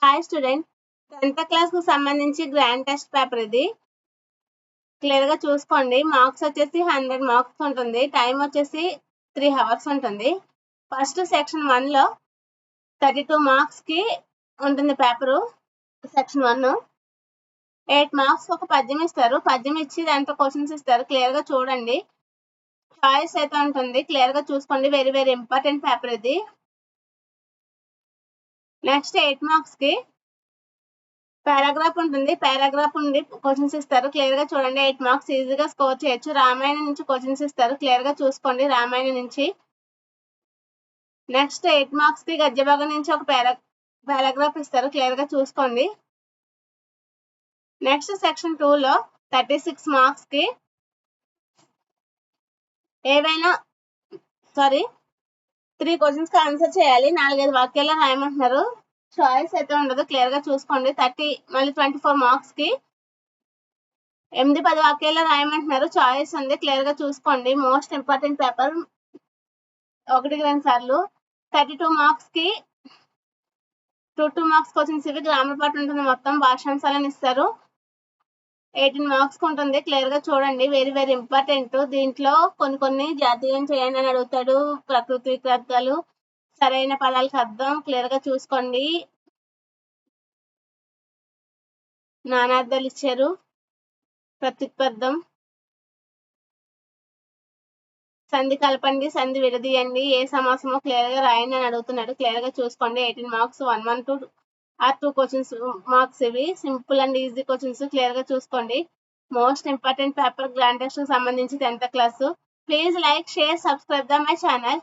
Hi student, 10th class కు సంబంధించి grand test paper ఇది. క్లియర్ గా చూసుకోండి. మార్క్స్ వచ్చేసి 100 మార్క్స్ ఉంటుంది. టైం వచ్చేసి 3 అవర్స్ ఉంటుంది. ఫస్ట్ సెక్షన్ 1 లో 32 మార్క్స్ కి ఉంటుంది పేపరు. సెక్షన్ 1 8 మార్క్స్ ఒక పద్యం ఇస్తారు. పద్యం ఇచ్చి దాంతో క్వశ్చన్స్ ఇస్తారు. క్లియర్ గా చూడండి. చాయిస్ అయితే ఉంటుంది. క్లియర్ గా చూసుకోండి. వెరీ వెరీ ఇంపార్టెంట్ పేపర్ ఇది. నెక్స్ట్ 8 మార్క్స్ కి పారాగ్రాఫ్ ఉంటుంది. పారాగ్రాఫ్ ఉండి క్వశ్చన్స్ ఇస్తారు. క్లియర్ గా చూడండి. 8 మార్క్స్ ఈజీగా స్కోర్ చేయొచ్చు. రామాయణం నుంచి క్వశ్చన్స్ ఇస్తారు. క్లియర్ గా చూసుకోండి. రామాయణం నుంచి. నెక్స్ట్ 8 మార్క్స్ కి గద్య భాగం నుంచి ఒక పారాగ్రాఫ్ ఇస్తారు. క్లియర్ గా చూసుకోండి. నెక్స్ట్ సెక్షన్ 2 లో 36 మార్క్స్ కి ఏవైనా 3 క్వశ్చన్స్ కి ఆన్సర్ చేయాలి. 4-5 వాక్యాల్లో రాయమంటున్నారు. చాయిస్ అయితే ఉండదు. క్లియర్ గా చూసుకోండి. 24 మార్క్స్ కి 8-10 వాక్యాల్లో రాయమంటున్నారు. చాయిస్ ఉంది. క్లియర్ గా చూసుకోండి. Most important paper. 1-2 సార్లు. 32 మార్క్స్ కి 2 మార్క్స్ క్వశ్చన్స్ ఇవి. గ్రామర్ పార్ట్ ఉంటుంది. మొత్తం భాషాంశాలను ఇస్తారు. 18 మార్క్స్ ఉంటుంది. క్లియర్ గా చూడండి. Very very important. దీంట్లో కొన్ని జాతీయం చేయండి అని అడుగుతాడు. ప్రకృతి వికృతాలు, సరైన పదాలకు అర్థం క్లియర్ గా చూసుకోండి. నానార్థాలు ఇచ్చారు. ప్రత్యుత్పర్థం, సంధి కలపండి, సంధి విడదీయండి, ఏ సమాసమో క్లియర్ గా రాయండి అని అడుగుతున్నాడు. క్లియర్ గా చూసుకోండి. 18 మార్క్స్ 1-2 2 క్వశ్చన్స్ మార్క్స్ ఇవి. Simple and easy questions. Clear గా చూసుకోండి. Most important paper grand test కు సంబంధించి 10th class. Please like, share, subscribe the my channel.